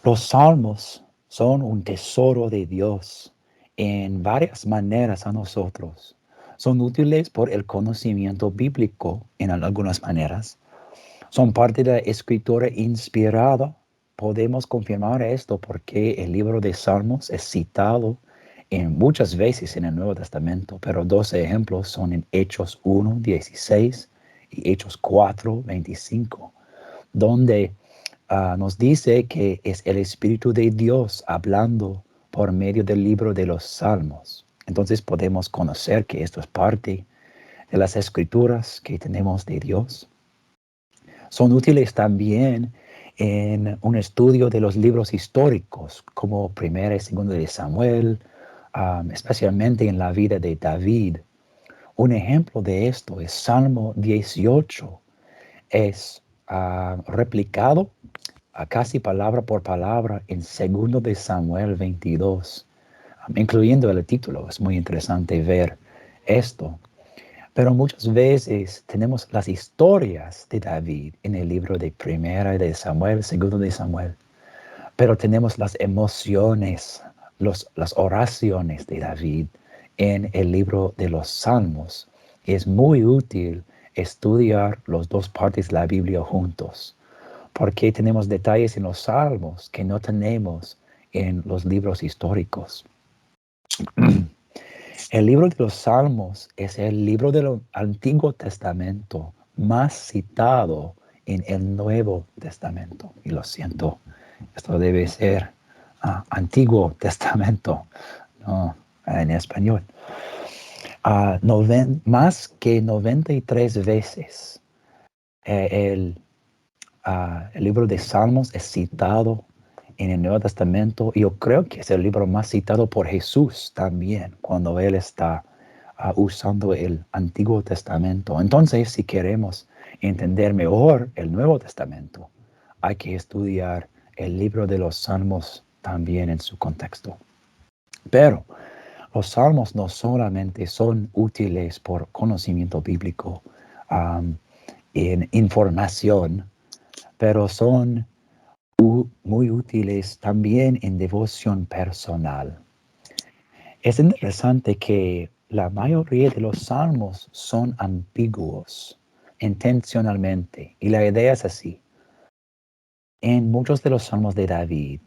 Los salmos son un tesoro de Dios en varias maneras a nosotros. Son útiles por el conocimiento bíblico en algunas maneras. Son parte de la escritura inspirada. Podemos confirmar esto porque el libro de Salmos es citado en muchas veces en el Nuevo Testamento, pero dos ejemplos son en Hechos 1:16 y Hechos 4:25, donde nos dice que es el Espíritu de Dios hablando por medio del libro de los Salmos. Entonces podemos conocer que esto es parte de las escrituras que tenemos de Dios. Son útiles también en un estudio de los libros históricos, como Primera y Segunda de Samuel, especialmente en la vida de David. Un ejemplo de esto es Salmo 18. Es replicado casi palabra por palabra en Segundo de Samuel 22, incluyendo el título. Es muy interesante ver esto. Pero muchas veces tenemos las historias de David en el libro de Primera de Samuel, Segundo de Samuel. Pero tenemos las emociones, las oraciones de David en el libro de los Salmos. Es muy útil estudiar las dos partes de la Biblia juntos, porque tenemos detalles en los Salmos que no tenemos en los libros históricos. El libro de los Salmos es el libro del Antiguo Testamento más citado en el Nuevo Testamento. Y lo siento, esto debe ser Antiguo Testamento, no en español. Más que 93 veces el libro de Salmos es citado en el Nuevo Testamento. Yo creo que es el libro más citado por Jesús también, cuando Él está usando el Antiguo Testamento. Entonces, si queremos entender mejor el Nuevo Testamento, hay que estudiar el libro de los Salmos también en su contexto. Pero los Salmos no solamente son útiles por conocimiento bíblico, en información, pero son muy útiles también en devoción personal. Es interesante que la mayoría de los salmos son ambiguos intencionalmente, y la idea es así. En muchos de los salmos de David,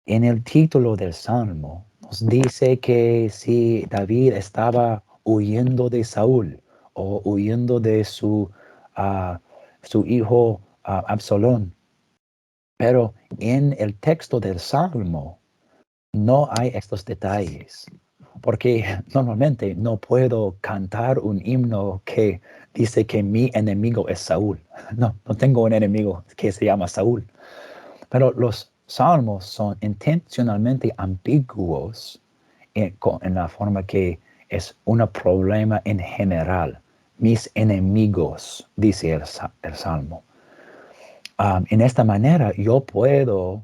en el título del salmo, nos dice que si David estaba huyendo de Saúl o huyendo de su hijo Absalón. Pero en el texto del Salmo no hay estos detalles, porque normalmente no puedo cantar un himno que dice que mi enemigo es Saúl. No tengo un enemigo que se llama Saúl. Pero los salmos son intencionalmente ambiguos en la forma que es un problema en general. Mis enemigos, dice el salmo. En esta manera yo puedo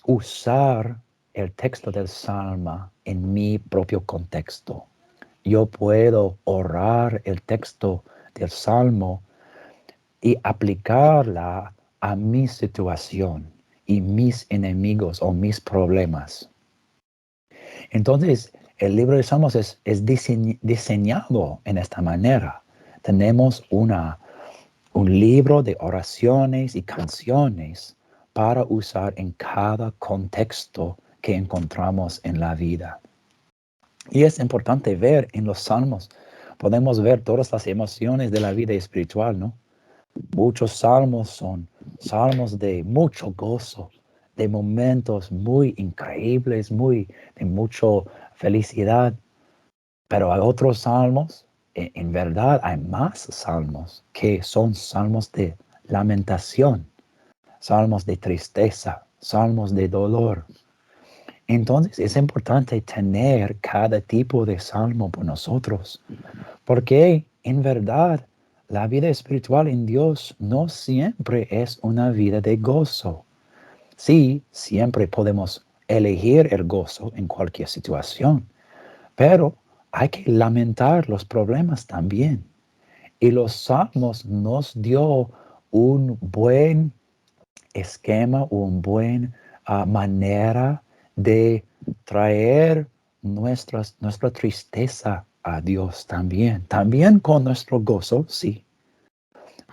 usar el texto del Salmo en mi propio contexto. Yo puedo orar el texto del Salmo y aplicarla a mi situación y mis enemigos o mis problemas. Entonces, el libro de Salmos es diseñado en esta manera. Tenemos un libro de oraciones y canciones para usar en cada contexto que encontramos en la vida. Y es importante ver en los salmos, podemos ver todas las emociones de la vida espiritual, ¿no? Muchos salmos son salmos de mucho gozo, de momentos muy increíbles, de mucha felicidad. Pero hay otros salmos, en verdad hay más salmos que son salmos de lamentación, salmos de tristeza, salmos de dolor. Entonces es importante tener cada tipo de salmo por nosotros, porque en verdad la vida espiritual en Dios no siempre es una vida de gozo. Sí, siempre podemos elegir el gozo en cualquier situación, pero hay que lamentar los problemas también. Y los salmos nos dio un buen esquema, un buen manera de traer nuestra tristeza a Dios también. También con nuestro gozo, sí.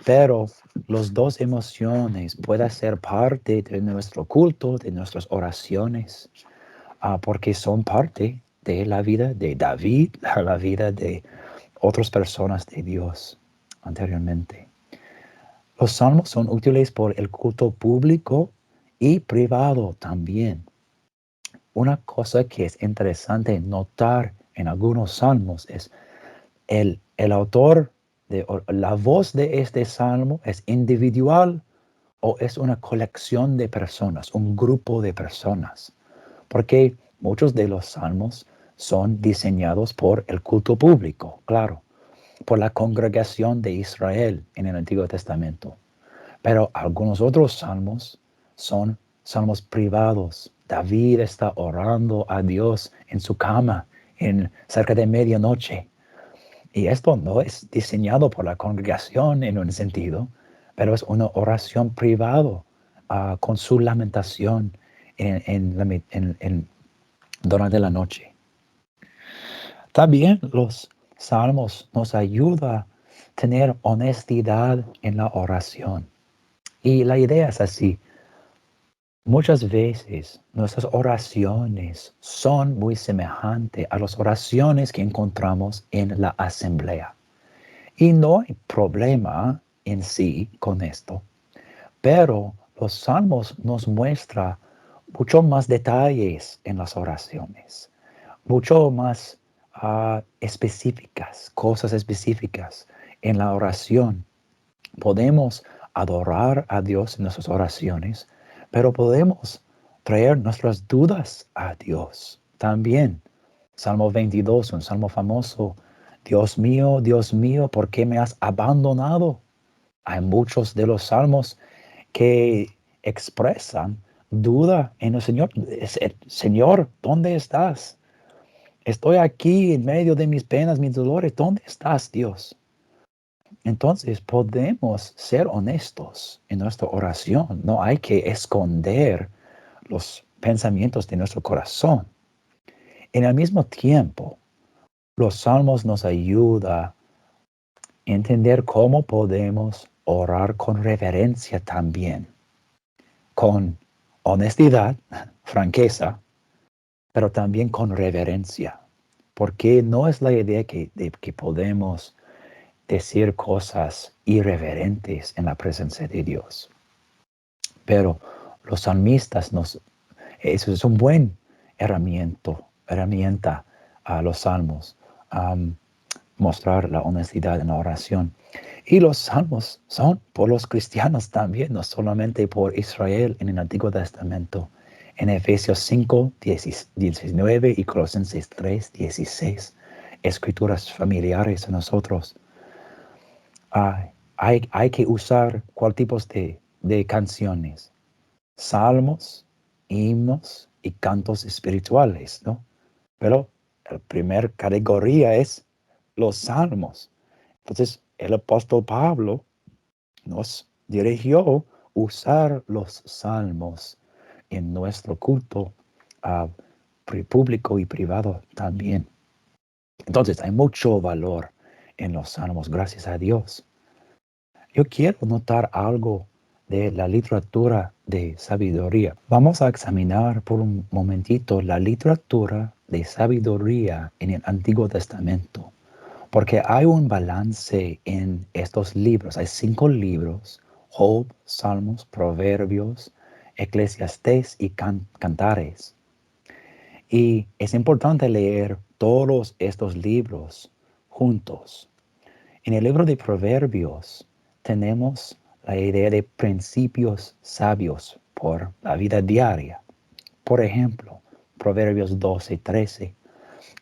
Pero las dos emociones pueden ser parte de nuestro culto, de nuestras oraciones, porque son parte de la vida de David, la vida de otras personas de Dios anteriormente. Los salmos son útiles por el culto público y privado también. Una cosa que es interesante notar en algunos salmos es el autor, la voz de este salmo es individual o es una colección de personas, un grupo de personas. Porque muchos de los salmos son diseñados por el culto público, claro, por la congregación de Israel en el Antiguo Testamento. Pero algunos otros salmos son salmos privados. David está orando a Dios en su cama cerca de medianoche. Y esto no es diseñado por la congregación en un sentido, pero es una oración privada con su lamentación durante la noche. También los salmos nos ayudan a tener honestidad en la oración. Y la idea es así. Muchas veces nuestras oraciones son muy semejantes a las oraciones que encontramos en la asamblea. Y no hay problema en sí con esto, pero los salmos nos muestran mucho más detalles en las oraciones, mucho más específicas, cosas específicas en la oración. Podemos adorar a Dios en nuestras oraciones, pero podemos traer nuestras dudas a Dios también. Salmo 22, un salmo famoso. Dios mío, ¿por qué me has abandonado? Hay muchos de los salmos que expresan duda en el Señor. Señor, ¿dónde estás? Estoy aquí en medio de mis penas, mis dolores. ¿Dónde estás, Dios? Entonces podemos ser honestos en nuestra oración. No hay que esconder los pensamientos de nuestro corazón. En el mismo tiempo, los salmos nos ayudan a entender cómo podemos orar con reverencia también, con honestidad, franqueza, pero también con reverencia. Porque no es la idea de que podemos decir cosas irreverentes en la presencia de Dios. Pero los salmistas eso es un buen herramienta a los salmos, mostrar la honestidad en la oración. Y los salmos son por los cristianos también, no solamente por Israel en el Antiguo Testamento. En Efesios 5, 19 y Colosenses 3, 16, escrituras familiares a nosotros. Hay que usar cuál tipos de canciones, salmos, himnos y cantos espirituales, ¿no? Pero la primera categoría es los salmos. Entonces, el apóstol Pablo nos dirigió usar los salmos en nuestro culto público y privado también. Entonces, hay mucho valor en los salmos, gracias a Dios. Yo quiero notar algo de la literatura de sabiduría. Vamos a examinar por un momentito la literatura de sabiduría en el Antiguo Testamento, porque hay un balance en estos libros. Hay 5 libros: Job, Salmos, Proverbios, Eclesiastés y Cantares. Y es importante leer todos estos libros juntos. En el libro de Proverbios tenemos la idea de principios sabios por la vida diaria. Por ejemplo, Proverbios 12:13.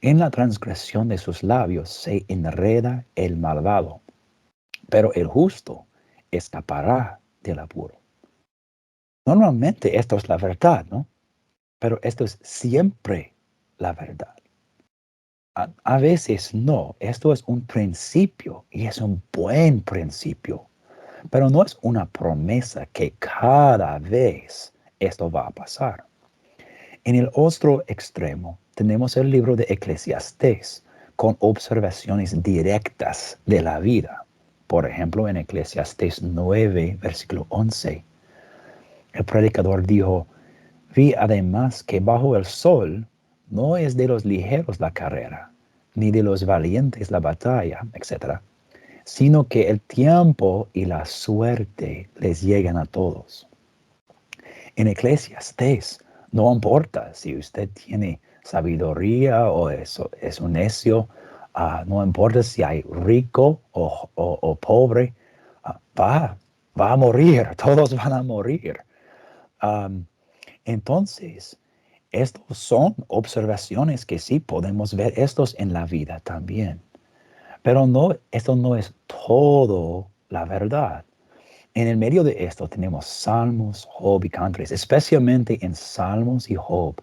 En la transgresión de sus labios se enreda el malvado, pero el justo escapará del apuro. Normalmente esto es la verdad, ¿no? Pero esto es siempre la verdad. A veces no, esto es un principio y es un buen principio, pero no es una promesa que cada vez esto va a pasar. En el otro extremo tenemos el libro de Eclesiastés con observaciones directas de la vida. Por ejemplo, en Eclesiastés 9, versículo 11, el predicador dijo: vi además que bajo el sol no es de los ligeros la carrera, ni de los valientes la batalla, etc., sino que el tiempo y la suerte les llegan a todos. En Eclesiastés, no importa si usted tiene sabiduría o es un necio, no importa si hay rico o pobre, va a morir, todos van a morir. Um, entonces, estos son observaciones que sí podemos ver estos en la vida también. Pero no, esto no es todo la verdad. En el medio de esto tenemos Salmos, Job y Cantares, especialmente en Salmos y Job.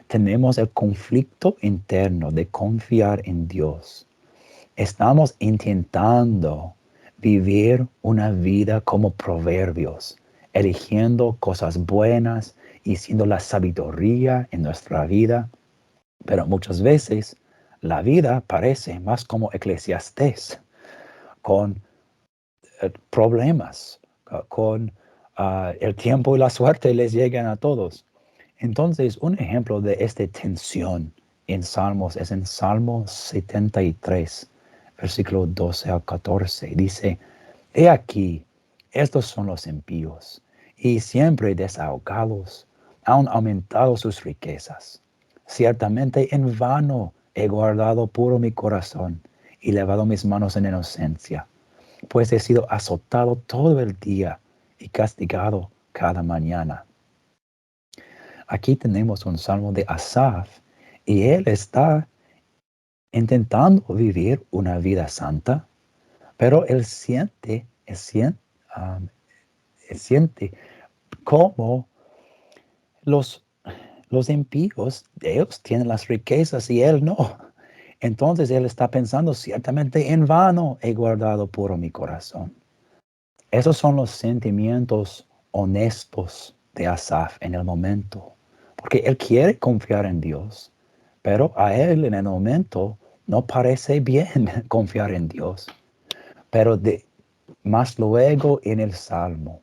Tenemos el conflicto interno de confiar en Dios. Estamos intentando vivir una vida como proverbios, eligiendo cosas buenas y siendo la sabiduría en nuestra vida. Pero muchas veces la vida parece más como Eclesiastés, con problemas, con el tiempo y la suerte les llegan a todos. Entonces, un ejemplo de esta tensión en Salmos es en Salmo 73, versículo 12 al 14. Dice: he aquí, estos son los impíos, y siempre desahogados, han aumentado sus riquezas. Ciertamente en vano he guardado puro mi corazón y levado mis manos en inocencia, pues he sido azotado todo el día y castigado cada mañana. Aquí tenemos un salmo de Asaf y él está intentando vivir una vida santa, pero él siente como los, los impíos, ellos tienen las riquezas y él no. Entonces él está pensando: ciertamente en vano he guardado puro mi corazón. Esos son los sentimientos honestos de Asaf en el momento, porque él quiere confiar en Dios, pero a él en el momento no parece bien confiar en Dios. Pero más luego en el Salmo,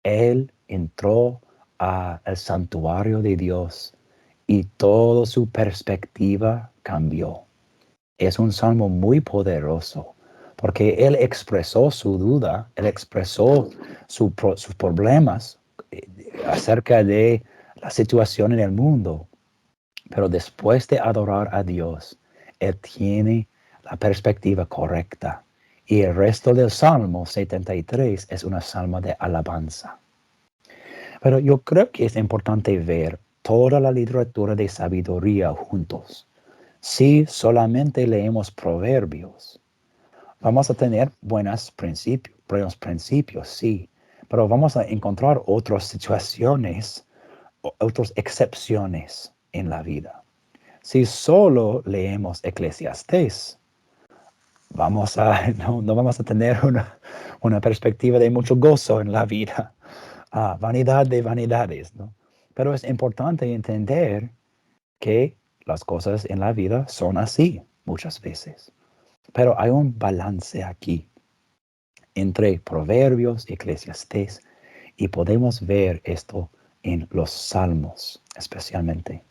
él entró al santuario de Dios y toda su perspectiva cambió. Es un salmo muy poderoso porque él expresó su duda, él expresó sus problemas acerca de la situación en el mundo. Pero después de adorar a Dios, él tiene la perspectiva correcta. Y el resto del Salmo 73 es una salmo de alabanza. Pero yo creo que es importante ver toda la literatura de sabiduría juntos. Si solamente leemos proverbios, vamos a tener buenos principios, sí, pero vamos a encontrar otras situaciones, otras excepciones en la vida. Si solo leemos Eclesiastés, no vamos a tener una perspectiva de mucho gozo en la vida. Vanidad de vanidades, ¿no? Pero es importante entender que las cosas en la vida son así muchas veces. Pero hay un balance aquí entre Proverbios y Eclesiastés, y podemos ver esto en los Salmos especialmente.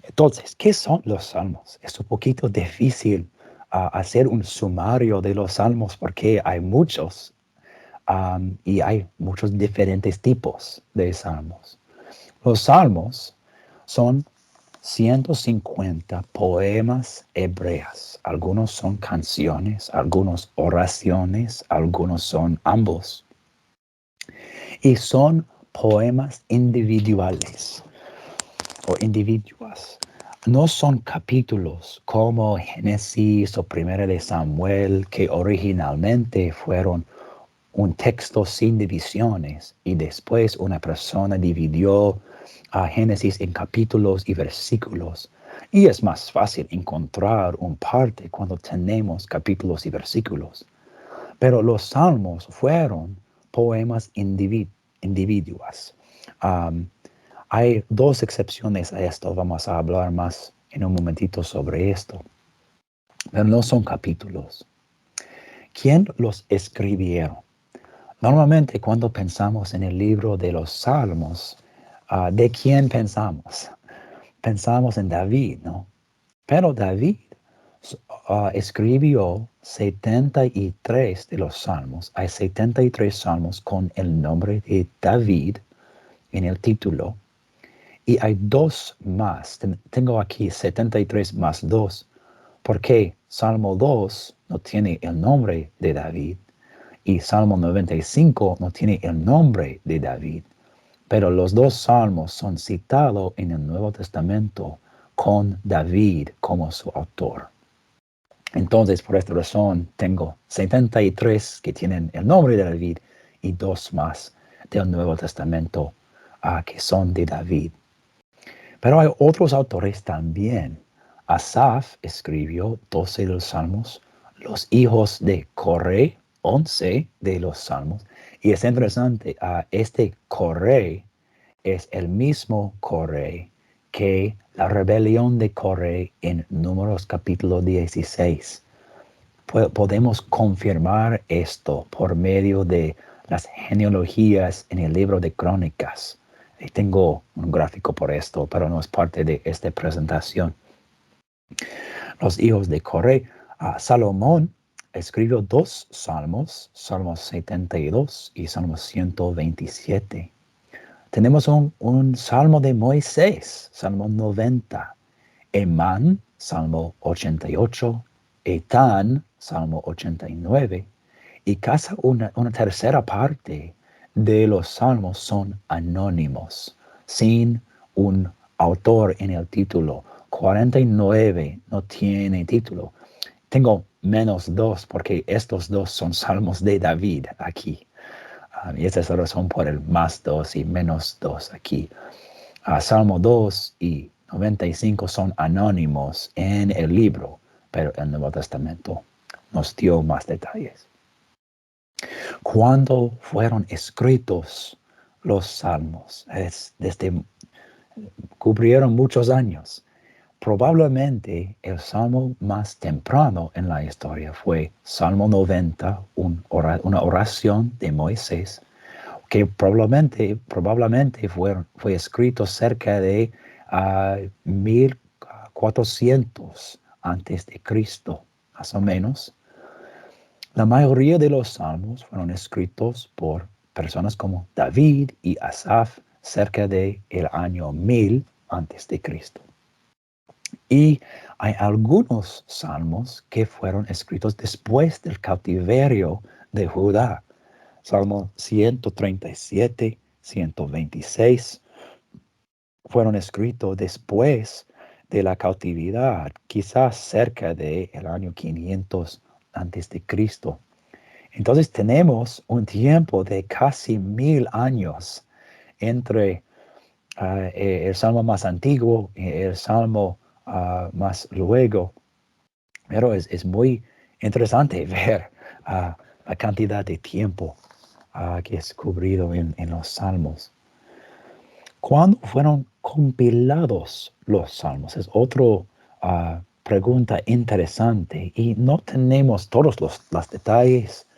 Entonces, ¿qué son los Salmos? Es un poquito difícil hacer un sumario de los Salmos porque hay muchos y hay muchos diferentes tipos de Salmos. Los Salmos son 150 poemas hebreos. Algunos son canciones, algunos oraciones, algunos son ambos. Y son poemas individuales o individuas. No son capítulos como Génesis o Primera de Samuel, que originalmente fueron un texto sin divisiones y después una persona dividió a Génesis en capítulos y versículos. Y es más fácil encontrar un parte cuando tenemos capítulos y versículos. Pero los salmos fueron poemas individuas. Am, Hay dos excepciones a esto. Vamos a hablar más en un momentito sobre esto. Pero no son capítulos. ¿Quién los escribieron? Normalmente cuando pensamos en el libro de los Salmos, ¿de quién pensamos? Pensamos en David, ¿no? Pero David escribió 73 de los salmos. Hay 73 salmos con el nombre de David en el título. Y hay dos más. Tengo aquí 73 más 2, porque Salmo 2 no tiene el nombre de David y Salmo 95 no tiene el nombre de David. Pero los dos salmos son citados en el Nuevo Testamento con David como su autor. Entonces, por esta razón, tengo 73 que tienen el nombre de David y dos más del Nuevo Testamento que son de David. Pero hay otros autores también. Asaf escribió 12 de los salmos, los hijos de Coré, 11 de los salmos. Y es interesante, este Coré es el mismo Coré que la rebelión de Coré en Números capítulo 16. Podemos confirmar esto por medio de las genealogías en el libro de Crónicas. Y tengo un gráfico por esto, pero no es parte de esta presentación. Los hijos de Coré. Salomón escribió dos salmos, Salmos 72 y Salmos 127. Tenemos un salmo de Moisés, Salmo 90. Emán, Salmo 88. Etán, Salmo 89. Y casi una tercera parte de los salmos son anónimos, sin un autor en el título. 49 no tiene título. Tengo menos 2 porque estos dos son salmos de David aquí. Y esa es la razón por el más 2 y menos 2 aquí. Salmo 2 y 95 son anónimos en el libro, pero el Nuevo Testamento nos dio más detalles. ¿Cuándo fueron escritos los salmos? Cubrieron muchos años. Probablemente el salmo más temprano en la historia fue Salmo 90, una oración de Moisés, que probablemente fue escrito cerca de 1400 antes de Cristo, más o menos. La mayoría de los salmos fueron escritos por personas como David y Asaf cerca de el año 1000 antes de Cristo. Y hay algunos salmos que fueron escritos después del cautiverio de Judá. Salmo 137, 126 fueron escritos después de la cautividad, quizás cerca del año 500 antes de Cristo. Entonces tenemos un tiempo de casi 1000 años entre el salmo más antiguo y el salmo más luego. Pero es muy interesante ver la cantidad de tiempo que es cubrido en los salmos. ¿Cuándo fueron compilados los salmos? Es otra pregunta interesante y no tenemos todos los detalles,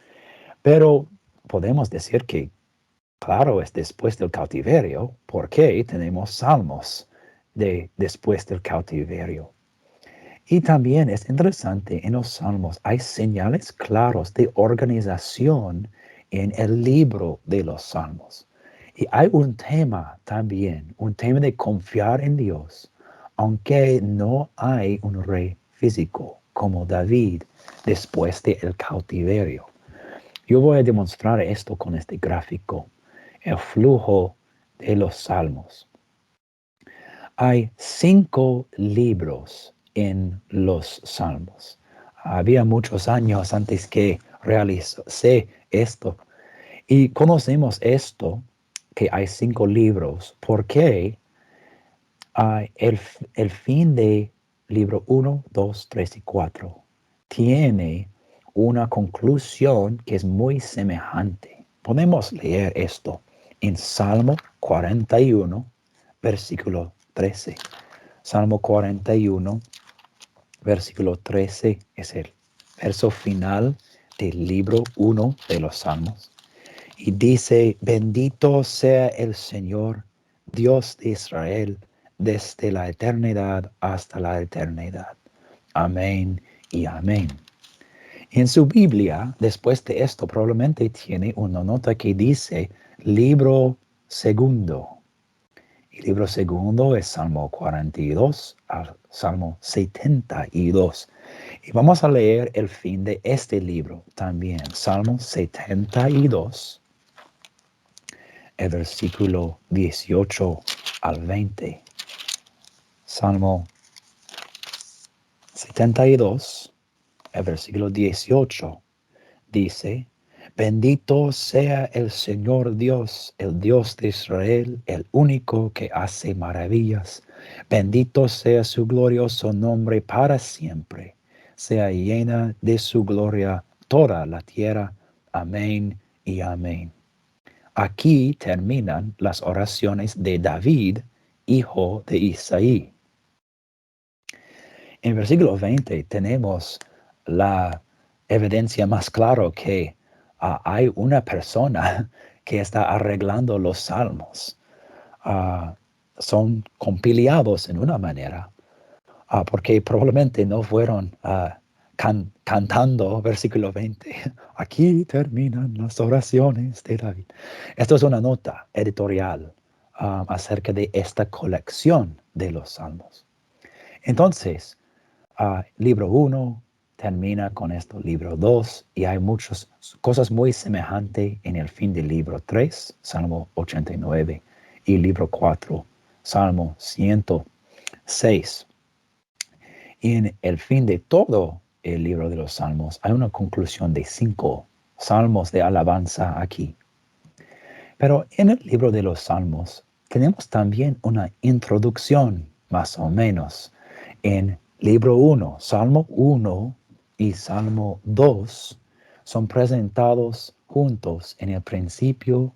pero podemos decir que, claro, es después del cautiverio, porque tenemos salmos de después del cautiverio. Y también es interesante, en los salmos hay señales claras de organización en el libro de los salmos. Y hay un tema también, un tema de confiar en Dios, aunque no hay un rey físico como David después del cautiverio. Yo voy a demostrar esto con este gráfico, el flujo de los salmos. Hay 5 libros en los salmos. Había muchos años antes que realicé esto. Y conocemos esto, que hay 5 libros, porque el fin de libro 1, 2, 3 y 4 tiene una conclusión que es muy semejante. Podemos leer esto en Salmo 41, versículo 13. Salmo 41, versículo 13 es el verso final del libro 1 de los Salmos. Y dice, bendito sea el Señor, Dios de Israel, desde la eternidad hasta la eternidad. Amén y amén. En su Biblia, después de esto, probablemente tiene una nota que dice libro segundo. El libro segundo es Salmo 42 al Salmo 72. Y vamos a leer el fin de este libro también. Salmo 72, el versículo 18 al 20. Salmo 72, el versículo 18 dice, bendito sea el Señor Dios, el Dios de Israel, el único que hace maravillas. Bendito sea su glorioso nombre para siempre. Sea llena de su gloria toda la tierra. Amén y amén. Aquí terminan las oraciones de David, hijo de Isaí. En el versículo 20 tenemos la evidencia más clara que hay una persona que está arreglando los salmos. Son compilados en una manera, porque probablemente no fueron cantando, versículo 20. Aquí terminan las oraciones de David. Esto es una nota editorial acerca de esta colección de los salmos. Entonces, libro 1 termina con esto, libro 2, y hay muchas cosas muy semejantes en el fin del libro 3, Salmo 89, y libro 4, Salmo 106. Y en el fin de todo el libro de los Salmos hay una conclusión de 5 salmos de alabanza aquí. Pero en el libro de los Salmos tenemos también una introducción, más o menos, en libro 1, Salmo 1 y Salmo 2 son presentados juntos en el principio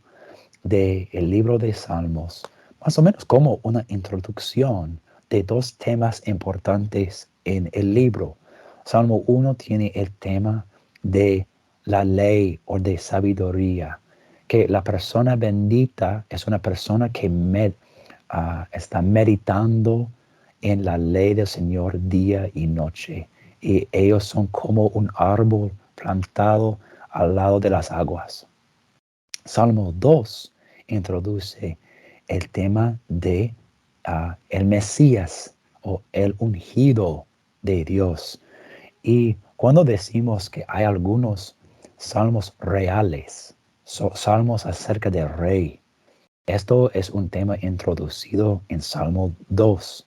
del libro de Salmos, más o menos como una introducción de 2 temas importantes en el libro. Salmo 1 tiene el tema de la ley o de sabiduría, que la persona bendita es una persona que está meditando en la ley del Señor día y noche. Y ellos son como un árbol plantado al lado de las aguas. Salmo 2 introduce el tema de el Mesías o el ungido de Dios. Y cuando decimos que hay algunos salmos reales, salmos acerca del rey, esto es un tema introducido en Salmo 2.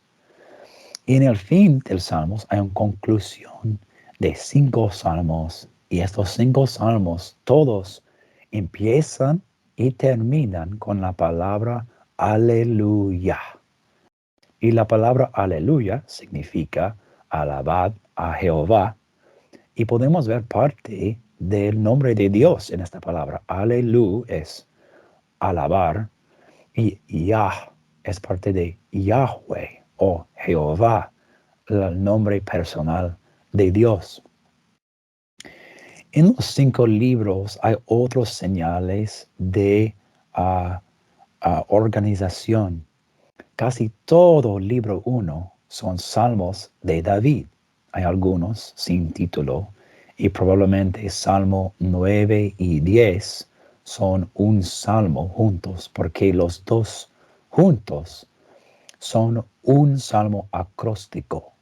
Y en el fin del Salmos hay una conclusión de 5 salmos. Y estos 5 salmos todos empiezan y terminan con la palabra aleluya. Y la palabra aleluya significa alabad a Jehová. Y podemos ver parte del nombre de Dios en esta palabra. Aleluya es alabar y Yah es parte de Yahweh o Jehová, el nombre personal de Dios. En los 5 libros hay otros señales de organización. Casi todo libro 1 son salmos de David. Hay algunos sin título y probablemente Salmo 9 y 10 son un salmo juntos porque los 2 juntos son un salmo acróstico.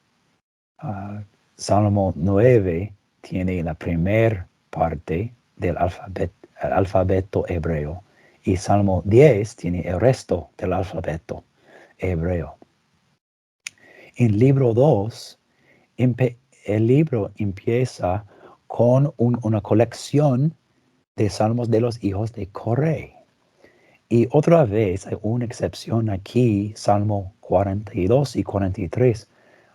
Salmo 9 tiene la primera parte del alfabeto hebreo y Salmo 10 tiene el resto del alfabeto hebreo. En libro 2, el libro empieza con una colección de salmos de los hijos de Coré. Y otra vez hay una excepción aquí, Salmo 42 y 43.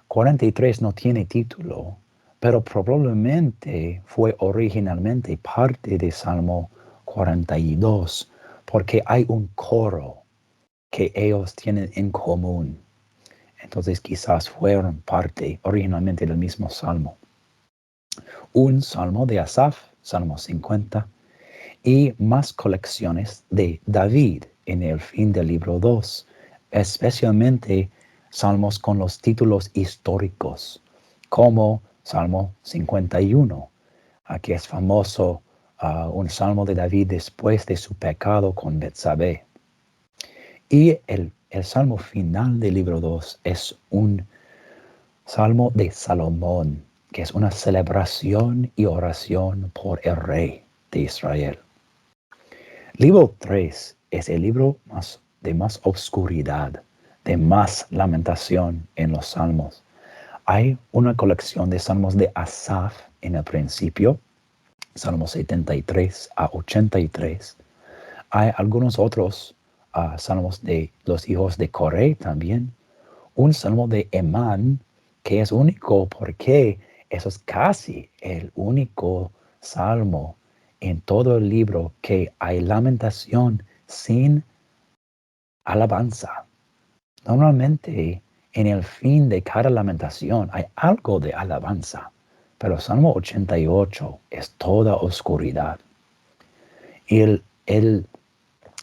43 no tiene título, pero probablemente fue originalmente parte de Salmo 42, porque hay un coro que ellos tienen en común. Entonces quizás fueron parte originalmente del mismo salmo. Un salmo de Asaf, Salmo 50, y más colecciones de David en el fin del libro 2, especialmente salmos con los títulos históricos, como Salmo 51, que es famoso, un salmo de David después de su pecado con Betsabé. Y el salmo final del libro 2 es un salmo de Salomón, que es una celebración y oración por el rey de Israel. Libro 3 es el libro de más oscuridad, de más lamentación en los salmos. Hay una colección de salmos de Asaf en el principio, Salmos 73 a 83. Hay algunos otros salmos de los hijos de Coré también. Un salmo de Emán, que es único porque eso es casi el único salmo en todo el libro que hay lamentación sin alabanza. Normalmente en el fin de cada lamentación hay algo de alabanza, pero Salmo 88 es toda oscuridad. Y el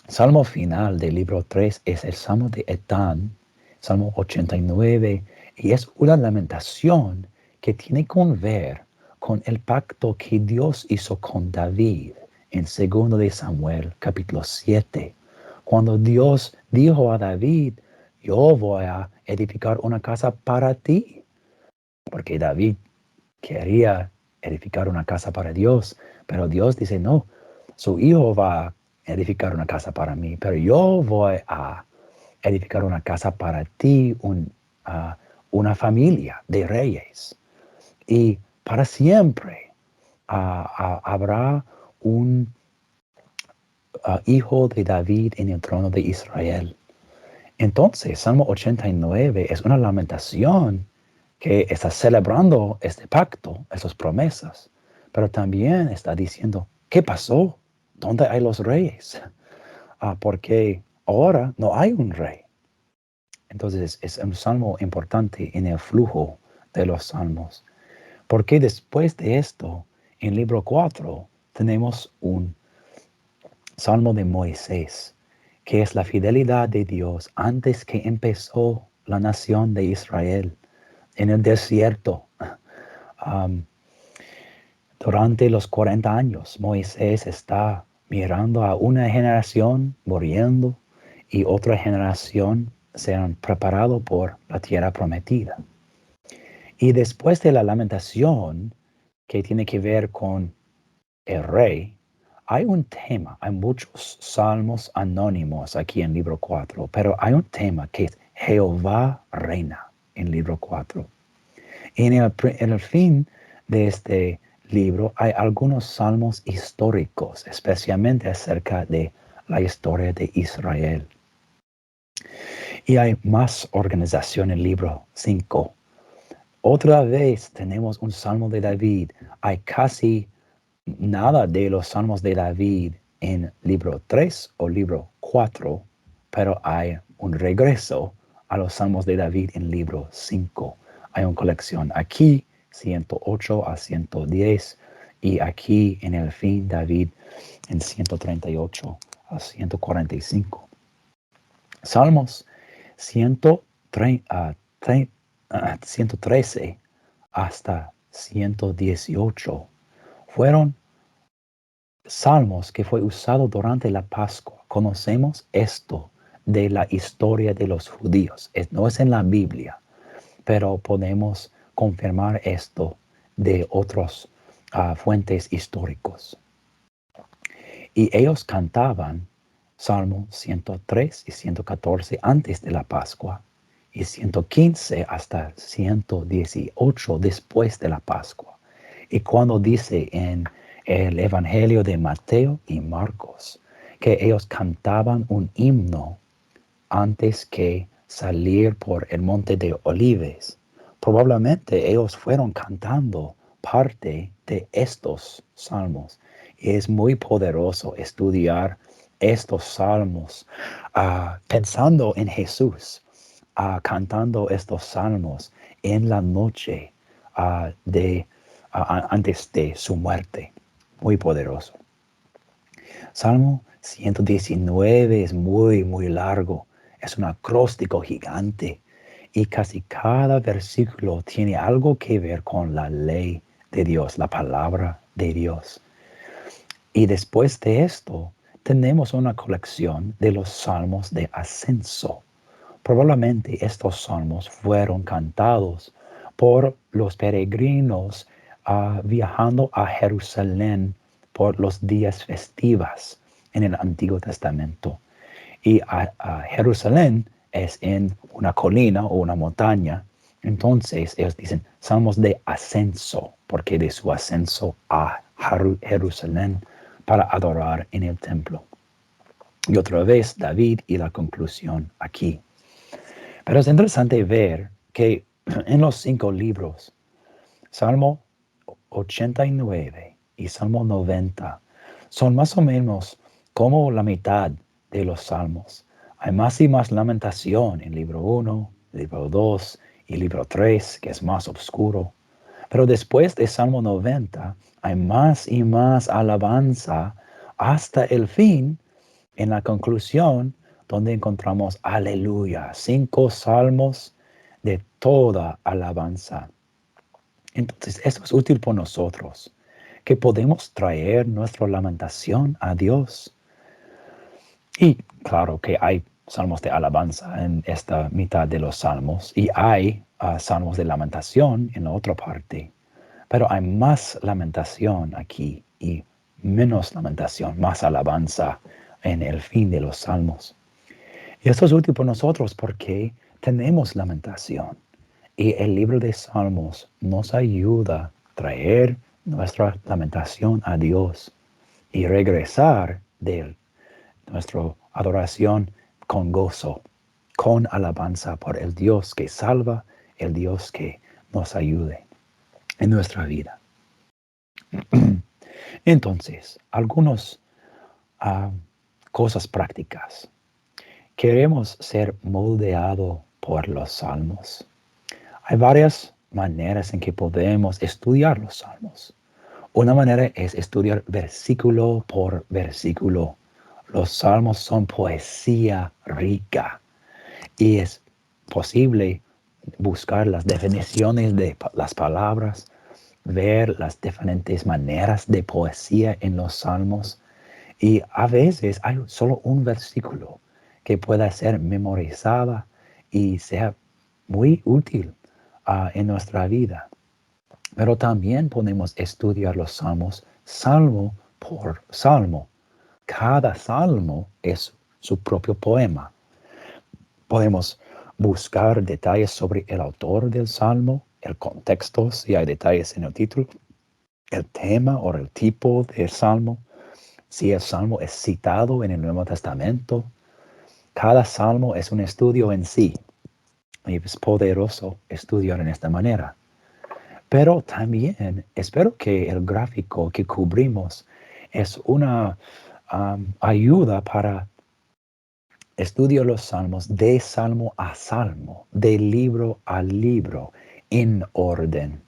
salmo final del libro 3 es el salmo de Etán, Salmo 89, y es una lamentación que tiene que ver con el pacto que Dios hizo con David en 2 de Samuel, capítulo 7, cuando Dios dijo a David, yo voy a edificar una casa para ti, porque David quería edificar una casa para Dios, pero Dios dice, no, su hijo va a edificar una casa para mí, pero yo voy a edificar una casa para ti, una familia de reyes. Y para siempre habrá un hijo de David en el trono de Israel. Entonces, Salmo 89 es una lamentación que está celebrando este pacto, esas promesas, pero también está diciendo, ¿qué pasó? ¿Dónde hay los reyes? Porque ahora no hay un rey. Entonces es un salmo importante en el flujo de los salmos, porque después de esto, en libro 4, tenemos un salmo de Moisés, que es la fidelidad de Dios antes que empezó la nación de Israel en el desierto. Durante los 40 años, Moisés está mirando a una generación muriendo y otra generación se han preparado por la tierra prometida. Y después de la lamentación que tiene que ver con el rey, hay un tema, hay muchos salmos anónimos aquí en libro 4, pero hay un tema que es Jehová reina en libro 4. En el fin de este libro hay algunos salmos históricos, especialmente acerca de la historia de Israel. Y hay más organización en el libro 5. Otra vez tenemos un salmo de David. Hay casi nada de los salmos de David en libro 3 o libro 4, pero hay un regreso a los salmos de David en libro 5. Hay una colección aquí, 108 a 110, y aquí en el fin David en 138 a 145. Salmos 113 hasta 118 fueron salmos que fue usado durante la Pascua. Conocemos esto de la historia de los judíos. No es en la Biblia, pero podemos confirmar esto de otros fuentes históricos. Y ellos cantaban Salmo 103 y 114 antes de la Pascua y 115 hasta 118 después de la Pascua. Y cuando dice en el Evangelio de Mateo y Marcos que ellos cantaban un himno antes que salir por el monte de Olives, probablemente ellos fueron cantando parte de estos salmos. Y es muy poderoso estudiar estos salmos, pensando en Jesús, cantando estos salmos en la noche antes de su muerte. Muy poderoso. Salmo 119 es muy, muy largo. Es un acróstico gigante y casi cada versículo tiene algo que ver con la ley de Dios, la palabra de Dios. Y después de esto, tenemos una colección de los salmos de ascenso. Probablemente estos salmos fueron cantados por los peregrinos viajando a Jerusalén por los días festivos en el Antiguo Testamento. Y a Jerusalén es en una colina o una montaña. Entonces ellos dicen salmos de ascenso, porque de su ascenso a Jerusalén para adorar en el templo. Y otra vez David y la conclusión aquí. Pero es interesante ver que en los 5 libros, Salmo 89 y Salmo 90 son más o menos como la mitad de los salmos. Hay más y más lamentación en libro 1, libro 2 y libro 3, que es más oscuro. Pero después de Salmo 90 hay más y más alabanza hasta el fin, en la conclusión, donde encontramos aleluya, 5 salmos de toda alabanza. Entonces, eso es útil por nosotros, que podemos traer nuestra lamentación a Dios. Y claro que hay salmos de alabanza en esta mitad de los salmos y hay salmos de lamentación en la otra parte. Pero hay más lamentación aquí y menos lamentación, más alabanza en el fin de los salmos. Y esto es útil por nosotros porque tenemos lamentación. Y el libro de Salmos nos ayuda a traer nuestra lamentación a Dios y regresar de nuestra adoración con gozo, con alabanza por el Dios que salva, el Dios que nos ayude en nuestra vida. Entonces, algunas cosas prácticas. Queremos ser moldeados por los salmos. Hay varias maneras en que podemos estudiar los salmos. Una manera es estudiar versículo por versículo. Los salmos son poesía rica y es posible buscar las definiciones de las palabras, ver las diferentes maneras de poesía en los salmos. Y a veces hay solo un versículo que pueda ser memorizada y sea muy útil en nuestra vida. Pero también podemos estudiar los salmos salmo por salmo. Cada salmo es su propio poema. Podemos buscar detalles sobre el autor del salmo, el contexto, si hay detalles en el título, el tema o el tipo del salmo, si el salmo es citado en el Nuevo Testamento. Cada salmo es un estudio en sí y es poderoso estudiar en esta manera. Pero también espero que el gráfico que cubrimos es una ayuda para estudiar los salmos de salmo a salmo, de libro a libro, en orden.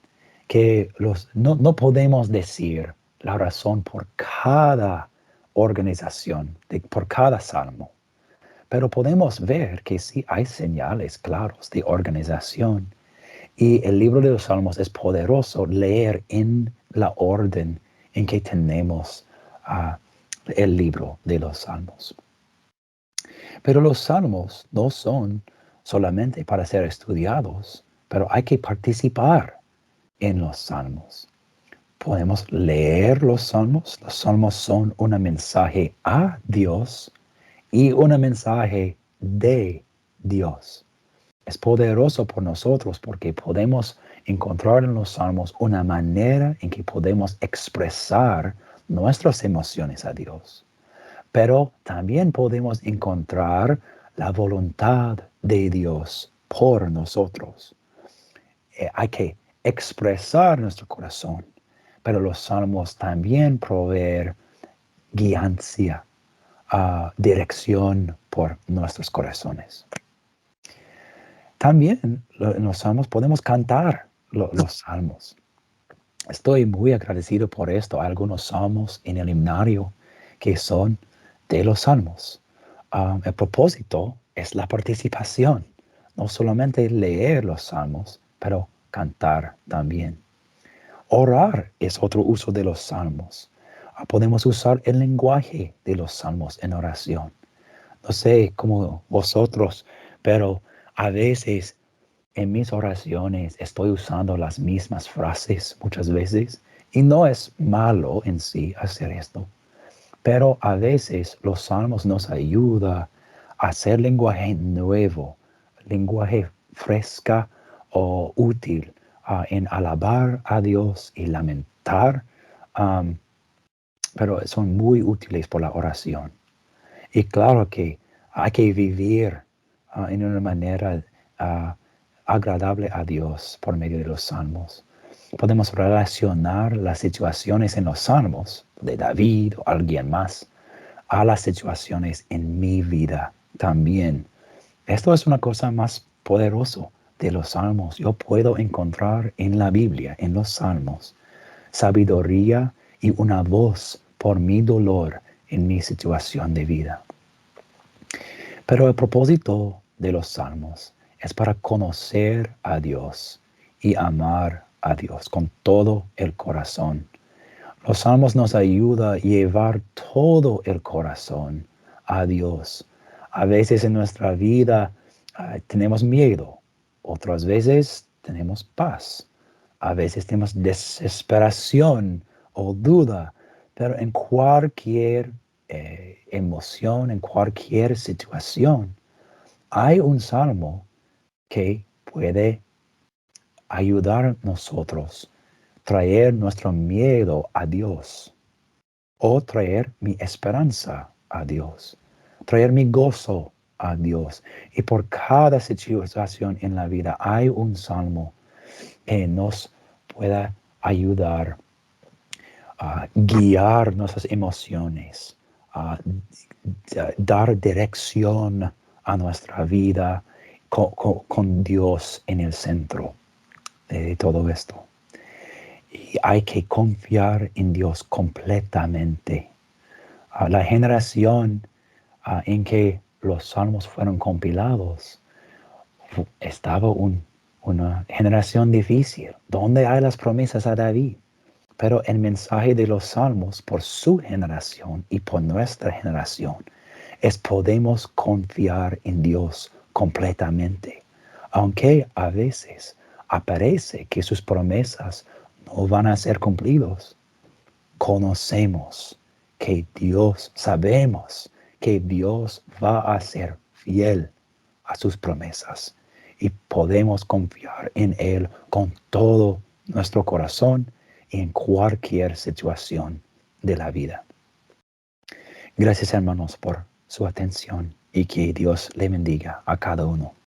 Que no podemos decir la razón por cada organización, por cada salmo. Pero podemos ver que sí hay señales claros de organización. Y el libro de los Salmos es poderoso leer en la orden en que tenemos el libro de los Salmos. Pero los Salmos no son solamente para ser estudiados, pero hay que participar en los Salmos. Podemos leer los Salmos. Los Salmos son un mensaje a Dios y un mensaje de Dios. Es poderoso por nosotros porque podemos encontrar en los salmos una manera en que podemos expresar nuestras emociones a Dios. Pero también podemos encontrar la voluntad de Dios por nosotros. Hay que expresar nuestro corazón, pero los salmos también proveen guianza, dirección por nuestros corazones. También en los salmos podemos cantar los salmos. Estoy muy agradecido por esto. Hay algunos salmos en el himnario que son de los salmos. El propósito es la participación, no solamente leer los salmos, pero cantar también. Orar es otro uso de los salmos. Podemos usar el lenguaje de los salmos en oración. No sé cómo vosotros, pero a veces en mis oraciones estoy usando las mismas frases muchas veces y no es malo en sí hacer esto, pero a veces los salmos nos ayudan a hacer lenguaje nuevo, lenguaje fresca o útil en alabar a Dios y lamentar, um, pero son muy útiles por la oración. Y claro que hay que vivir en una manera agradable a Dios por medio de los salmos. Podemos relacionar las situaciones en los salmos de David o alguien más a las situaciones en mi vida también. Esto es una cosa más poderosa de los salmos. Yo puedo encontrar en la Biblia, en los salmos, sabiduría y una voz por mi dolor en mi situación de vida. Pero el propósito de los salmos es para conocer a Dios y amar a Dios con todo el corazón. Los salmos nos ayudan a llevar todo el corazón a Dios. A veces en nuestra vida tenemos miedo, otras veces tenemos paz, a veces tenemos desesperación o duda, pero en cualquier emoción, en cualquier situación, hay un salmo que puede ayudar a nosotros, traer nuestro miedo a Dios o traer mi esperanza a Dios, traer mi gozo a Dios. Y por cada situación en la vida hay un salmo que nos pueda ayudar a guiar nuestras emociones, a dar dirección a nuestra vida con Dios en el centro de todo esto. Y hay que confiar en Dios completamente. La generación en que los salmos fueron compilados estaba una generación difícil, donde hay las promesas a David. Pero el mensaje de los salmos por su generación y por nuestra generación es podemos confiar en Dios completamente. Aunque a veces aparece que sus promesas no van a ser cumplidos, conocemos que Dios, sabemos que Dios va a ser fiel a sus promesas y podemos confiar en Él con todo nuestro corazón en cualquier situación de la vida. Gracias, hermanos, por su atención y que Dios le bendiga a cada uno.